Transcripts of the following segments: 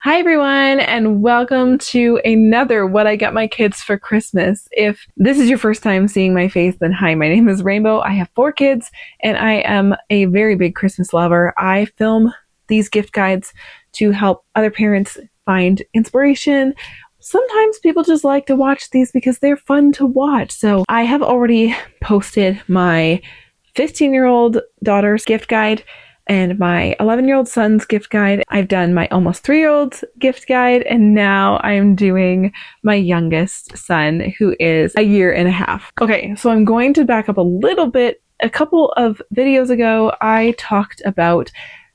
Hi everyone, and welcome to another What I Got My Kids for Christmas. If this is your first time seeing my face, then hi, my name is Rainbow. I have 4 kids, and I am a very big Christmas lover. I film these gift guides to help other parents find inspiration. Sometimes people just like to watch these because they're fun to watch. So I have already posted my 15-year-old daughter's gift guide and my 11-year-old son's gift guide. I've done my almost 3-year-old's gift guide, and now I'm doing my youngest son, who is a year and a half. Okay, so I'm going to back up a little bit. A couple of videos ago, I talked about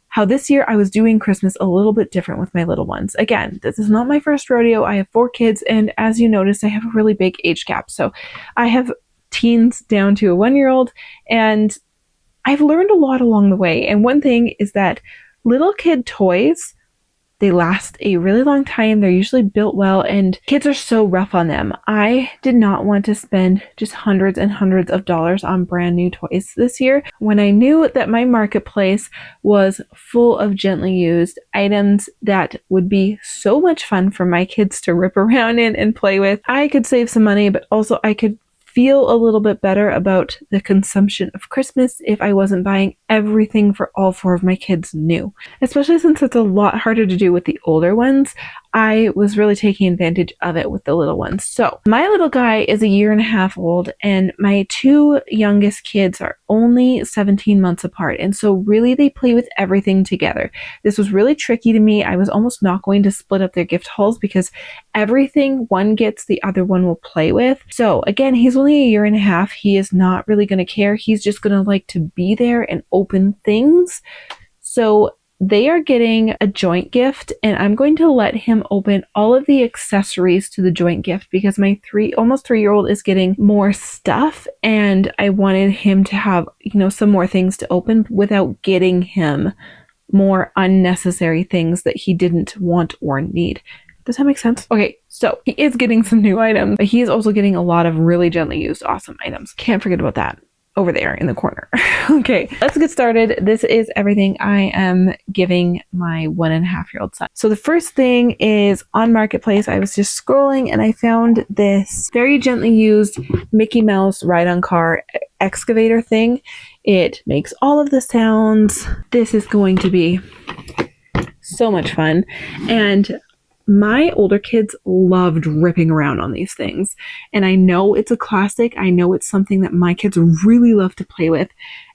how this year I was doing Christmas a little bit different with my little ones. Again, this is not my first rodeo. I have 4 kids, and as you noticed, I have a really big age gap. So I have teens down to a 1-year-old, and I've learned a lot along the way. And one thing is that little kid toys, they last a really long time. They're usually built well, and kids are so rough on them. I did not want to spend just hundreds and hundreds of dollars on brand new toys this year when I knew that my marketplace was full of gently used items that would be so much fun for my kids to rip around in and play with. I could save some money, but also I could feel a little bit better about the consumption of Christmas if I wasn't buying everything for all 4 of my kids new. Especially since it's a lot harder to do with the older ones, I was really taking advantage of it with the little ones. So my little guy is a year and a half old, and my 2 youngest kids are only 17 months apart. And so really they play with everything together. This was really tricky to me. I was almost not going to split up their gift hauls because everything one gets, the other one will play with. So again, he's only a year and a half. He is not really going to care. He's just going to like to be there and open things. So they are getting a joint gift, and I'm going to let him open all of the accessories to the joint gift because my almost 3-year-old is getting more stuff, and I wanted him to have, some more things to open without getting him more unnecessary things that he didn't want or need. Does that make sense? Okay, so he is getting some new items, but he is also getting a lot of really gently used awesome items. Can't forget about that. Over there in the corner. Okay, let's get started. This is everything I am giving my 1.5-year-old son. So the first thing is on Marketplace. I was just scrolling and I found this very gently used Mickey Mouse ride-on-car excavator thing. It makes all of the sounds. This is going to be so much fun. And my older kids loved ripping around on these things. And I know it's a classic. I know it's something that my kids really love to play with.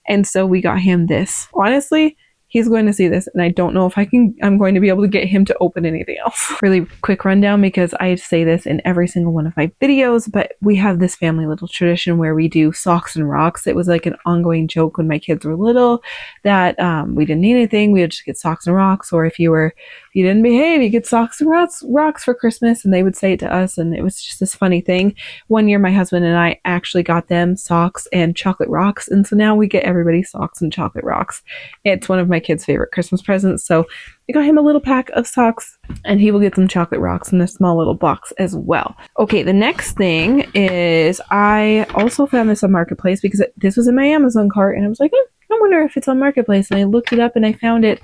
And so we got him this. Honestly, he's going to see this, and I don't know if I'm going to be able to get him to open anything else. Really quick rundown, because I say this in every single one of my videos, but we have this family little tradition where we do socks and rocks. It was like an ongoing joke when my kids were little that we didn't need anything. We would just get socks and rocks, or if you didn't behave, you get socks and rocks for Christmas, and they would say it to us, and it was just this funny thing. One year, my husband and I actually got them socks and chocolate rocks, and so now we get everybody socks and chocolate rocks. It's one of my kids' favorite Christmas presents, so I got him a little pack of socks, and he will get some chocolate rocks in this small little box as well. Okay, the next thing is I also found this on Marketplace because this was in my Amazon cart, and I was like, I wonder if it's on Marketplace, and I looked it up and I found it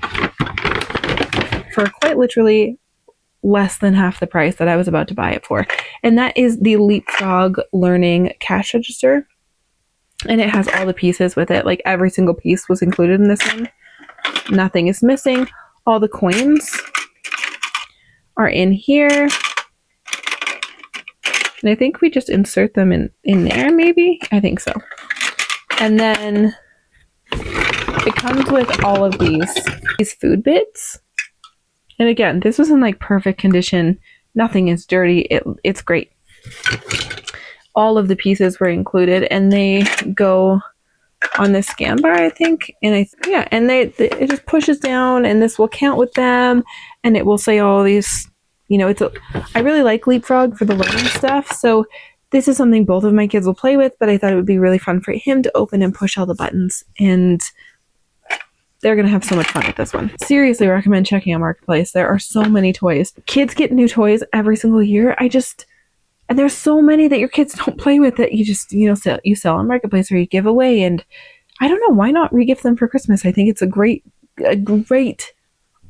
for quite literally less than half the price that I was about to buy it for. And that is the LeapFrog Learning Cash Register. And it has all the pieces with it. Like every single piece was included in this one. Nothing is missing. All the coins are in here. And I think we just insert them in there, maybe? I think so. And then it comes with all of these food bits. And again, this was in like perfect condition. Nothing is dirty. It's great. All of the pieces were included, and they go on this scan bar, I think. And it just pushes down, and this will count with them, and it will say all these. I really like LeapFrog for the learning stuff. So this is something both of my kids will play with, but I thought it would be really fun for him to open and push all the buttons, and they're going to have so much fun with this one. Seriously recommend checking out Marketplace. There are so many toys. Kids get new toys every single year. And there's so many that your kids don't play with that you just, you sell on Marketplace or you give away. And I don't know, why not regift them for Christmas? I think it's a great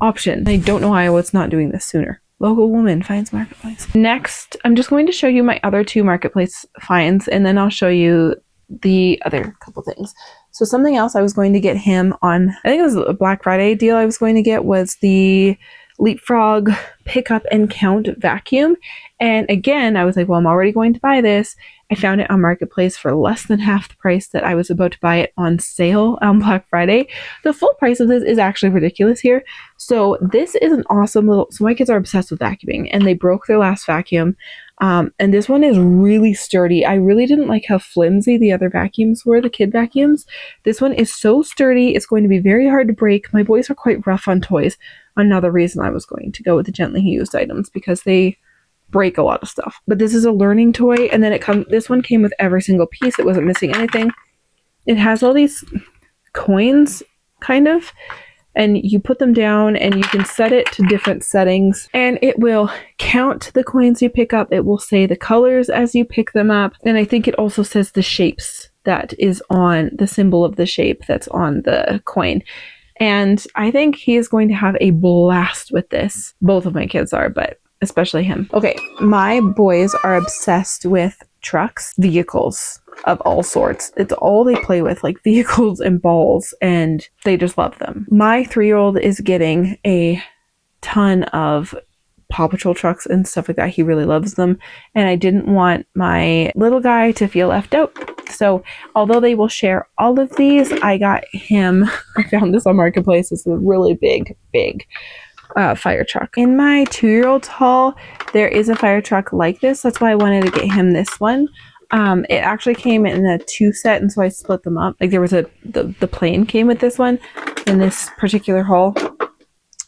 option. I don't know why I was not doing this sooner. Local woman finds marketplace. Next, I'm just going to show you my other 2 marketplace finds, and then I'll show you the other couple things. So something else I was going to get him on, I think it was a Black Friday deal I was going to get, was the LeapFrog pick up and count vacuum. And again, I was like, well, I'm already going to buy this. I found it on Marketplace for less than half the price that I was about to buy it on sale on Black Friday. The full price of this is actually ridiculous here. So this is an awesome little, so my kids are obsessed with vacuuming and they broke their last vacuum. And this one is really sturdy. I really didn't like how flimsy the other vacuums were, the kid vacuums. This one is so sturdy. It's going to be very hard to break. My boys are quite rough on toys. Another reason I was going to go with the gently used items, because they break a lot of stuff. But this is a learning toy, and then this one came with every single piece. It wasn't missing anything. It has all these coins, kind of, and you put them down and you can set it to different settings, and it will count the coins you pick up. It will say the colors as you pick them up, and I think it also says the shapes that is on the symbol of the shape that's on the coin. And I think he is going to have a blast with this. Both of my kids are, but especially him. Okay, my boys are obsessed with trucks, vehicles of all sorts. It's all they play with, like vehicles and balls, and they just love them. My 3-year-old is getting a ton of Paw Patrol trucks and stuff like that. He really loves them, and I didn't want my little guy to feel left out. So although they will share all of these, I got him, I found this on Marketplace. It's a really big fire truck. In my 2-year-old's haul, there is a fire truck like this. That's why I wanted to get him this one. It actually came in a 2 set, and so I split them up. Like there was the plane came with this one in this particular haul.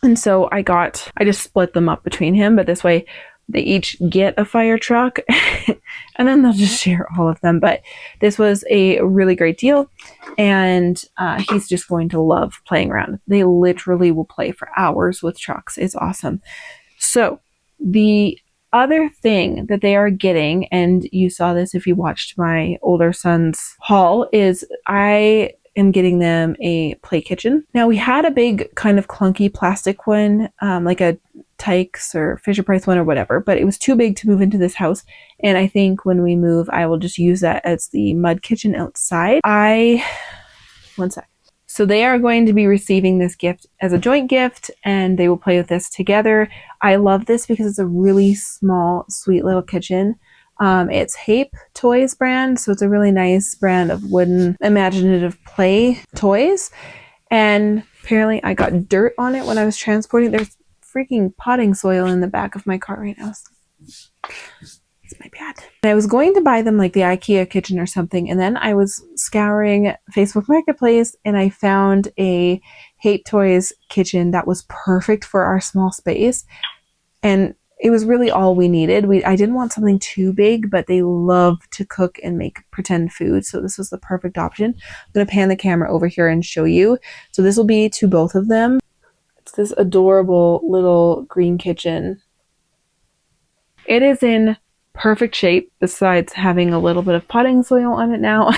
And so I just split them up between him, but this way they each get a fire truck and then they'll just share all of them. But this was a really great deal, and he's just going to love playing around. They literally will play for hours with trucks. It's awesome. So the other thing that they are getting, and you saw this if you watched my older son's haul, is I am getting them a play kitchen. Now, we had a big kind of clunky plastic one, like a Tykes or Fisher Price one or whatever, but it was too big to move into this house. And I think when we move, I will just use that as the mud kitchen outside. One sec. So they are going to be receiving this gift as a joint gift, and they will play with this together. I love this because it's a really small, sweet little kitchen. It's Hape Toys brand, so it's a really nice brand of wooden imaginative play toys. And apparently I got dirt on it when I was transporting. There's freaking potting soil in the back of my car right now. It's my bad. I was going to buy them like the IKEA kitchen or something, and then I was scouring Facebook Marketplace and I found a Hape Toys kitchen that was perfect for our small space, and it was really all we needed. I didn't want something too big, but they love to cook and make pretend food, so this was the perfect option. I'm going to pan the camera over here and show you. So this will be to both of them. It's this adorable little green kitchen. It is in perfect shape, besides having a little bit of potting soil on it now.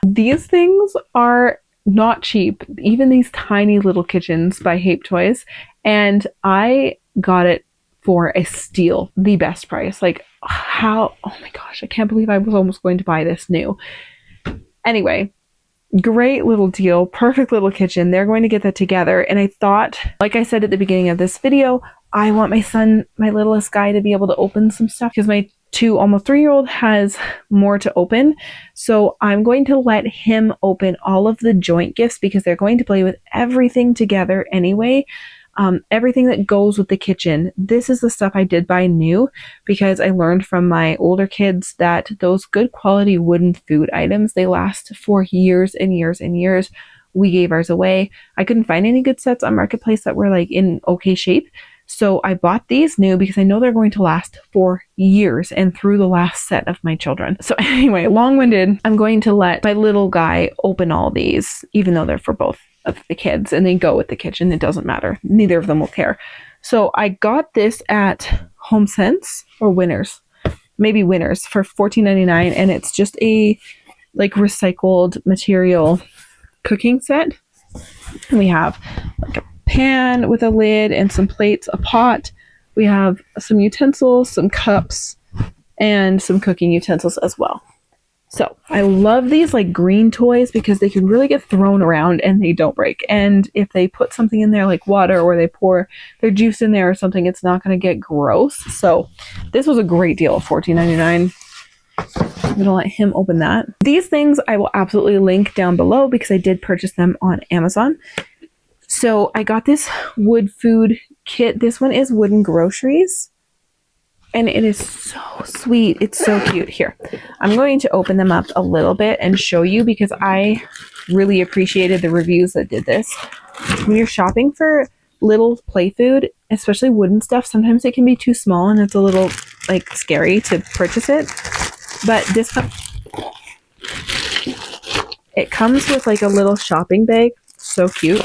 These things are not cheap, even these tiny little kitchens by Hape Toys, and I got it for a steal, the best price. Like, how, oh my gosh, I can't believe I was almost going to buy this new. Anyway, great little deal, perfect little kitchen. They're going to get that together, and I thought, like I said at the beginning of this video, I want my son, my littlest guy, to be able to open some stuff, because my 2, almost 3-year-old has more to open. So I'm going to let him open all of the joint gifts, because they're going to play with everything together anyway. Everything that goes with the kitchen. This is the stuff I did buy new, because I learned from my older kids that those good quality wooden food items, they last for years and years and years. We gave ours away. I couldn't find any good sets on Marketplace that were like in okay shape. So I bought these new because I know they're going to last for years and through the last set of my children. So anyway, long-winded, I'm going to let my little guy open all these, even though they're for both of the kids and they go with the kitchen. It doesn't matter. Neither of them will care. So I got this at HomeSense or Winners, maybe Winners, for $14.99, and it's just a like recycled material cooking set. We have like a pan with a lid and some plates, a pot. We have some utensils, some cups, and some cooking utensils as well. So I love these like green toys because they can really get thrown around and they don't break. And if they put something in there like water or they pour their juice in there or something, it's not going to get gross. So this was a great deal of $14.99. I'm going to let him open that. These things I will absolutely link down below because I did purchase them on Amazon. So I got this wood food kit. This one is wooden groceries. And it is so sweet. It's so cute. Here, I'm going to open them up a little bit and show you because I really appreciated the reviews that did this. When you're shopping for little play food, especially wooden stuff, sometimes it can be too small and it's a little like scary to purchase it. But this it comes with like a little shopping bag. So cute.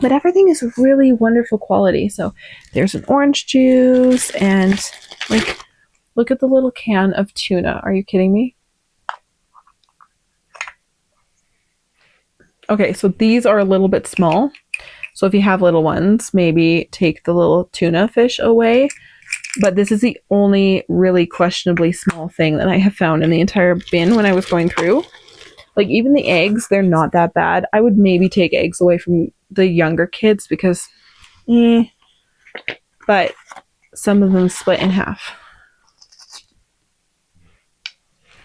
But everything is really wonderful quality. So there's an orange juice and like, look at the little can of tuna. Are you kidding me? Okay, so these are a little bit small. So if you have little ones, maybe take the little tuna fish away. But this is the only really questionably small thing that I have found in the entire bin when I was going through. Like even the eggs, they're not that bad. I would maybe take eggs away from the younger kids because, but some of them split in half.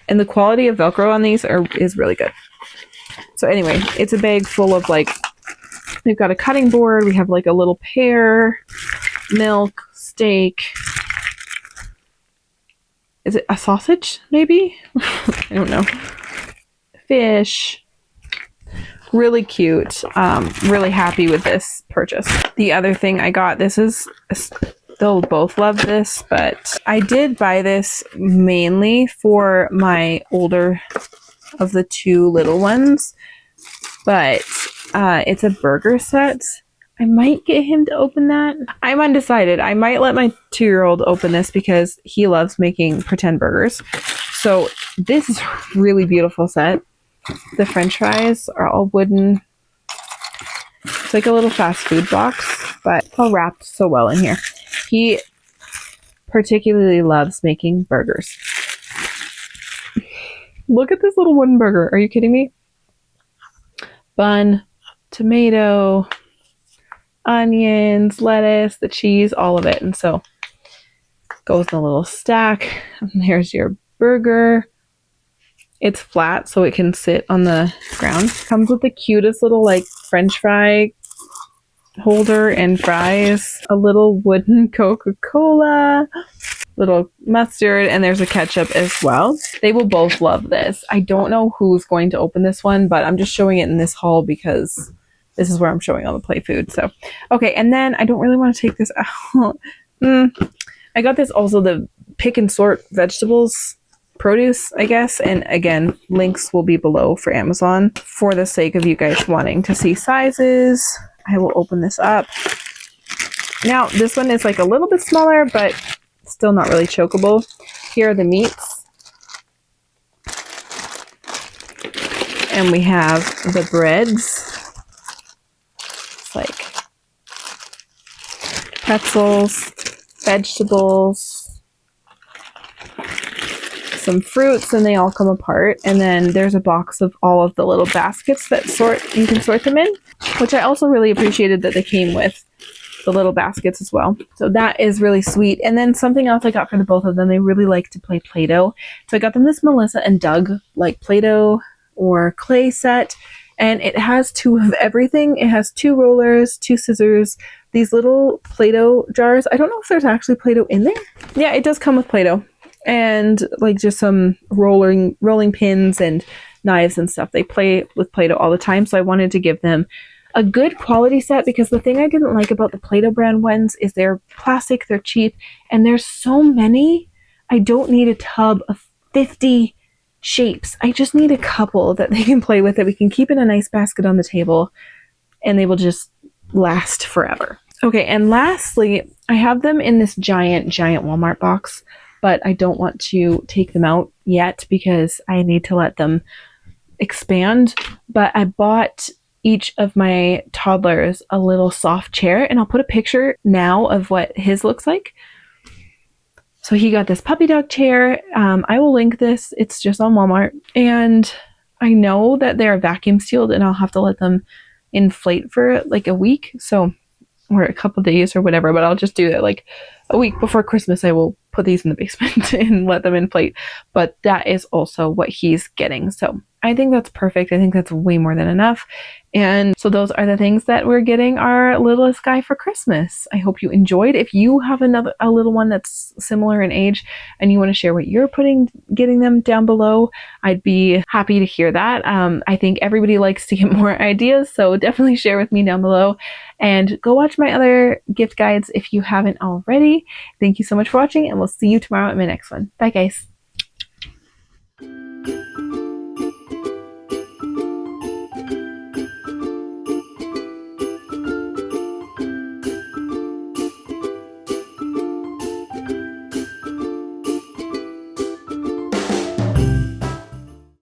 And the quality of Velcro on these is really good. So anyway, it's a bag full of like, we've got a cutting board. We have like a little pear, milk, steak. Is it a sausage maybe? I don't know. Fish. Really cute. Really happy with this purchase. The other thing I got, this is, they'll both love this, but I did buy this mainly for my older of the two little ones, but it's a burger set. I might get him to open that. I'm undecided. I might let my 2-year-old open this because he loves making pretend burgers. So this is a really beautiful set. The french fries are all wooden. It's like a little fast food box, but it's all wrapped so well in here. He particularly loves making burgers. Look at this little wooden burger. Are you kidding me? Bun, tomato, onions, lettuce, the cheese, all of it. And so goes in a little stack. And there's your burger. It's flat, so it can sit on the ground. Comes with the cutest little like French fry holder and fries. A little wooden Coca-Cola. Little mustard, and there's a ketchup as well. They will both love this. I don't know who's going to open this one, but I'm just showing it in this haul because this is where I'm showing all the play food. So, okay, and then I don't really want to take this out. I got this also, the pick and sort vegetables. Produce, I guess, and again, links will be below for Amazon. For the sake of you guys wanting to see sizes, I will open this up. Now, this one is like a little bit smaller, but still not really chokeable. Here are the meats. And we have the breads. It's like pretzels, vegetables, some fruits, and they all come apart. And then there's a box of all of the little baskets that you can sort them in, which I also really appreciated that they came with the little baskets as well. So that is really sweet. And then something else I got for the both of them, they really like to play Play-Doh. So I got them this Melissa and Doug like Play-Doh or clay set, and it has 2 of everything. It has 2 rollers, 2 scissors, these little Play-Doh jars. I don't know if there's actually Play-Doh in there. Yeah, it does come with Play-Doh. And like just some rolling pins and knives and stuff. They play with Play-Doh all the time, so I wanted to give them a good quality set, because the thing I didn't like about the Play-Doh brand ones is they're plastic, they're cheap, and there's so many. I don't need a tub of 50 shapes. I just need a couple that they can play with, that we can keep in a nice basket on the table, and they will just last forever. Okay, and lastly, I have them in this giant Walmart box, but I don't want to take them out yet because I need to let them expand. But I bought each of my toddlers a little soft chair, and I'll put a picture now of what his looks like. So he got this puppy dog chair. I will link this. It's just on Walmart. And I know that they're vacuum sealed and I'll have to let them inflate for like a week. So, or a couple days or whatever, but I'll just do it like a week before Christmas. I will put these in the basement and let them inflate. But that is also what he's getting. So I think that's perfect. I think that's way more than enough. And so those are the things that we're getting our littlest guy for Christmas. I hope you enjoyed. If you have a little one that's similar in age and you want to share what you're getting them down below, I'd be happy to hear that. I think everybody likes to get more ideas, so definitely share with me down below. And go watch my other gift guides if you haven't already. Thank you so much for watching, and we'll see you tomorrow in my next one. Bye, guys.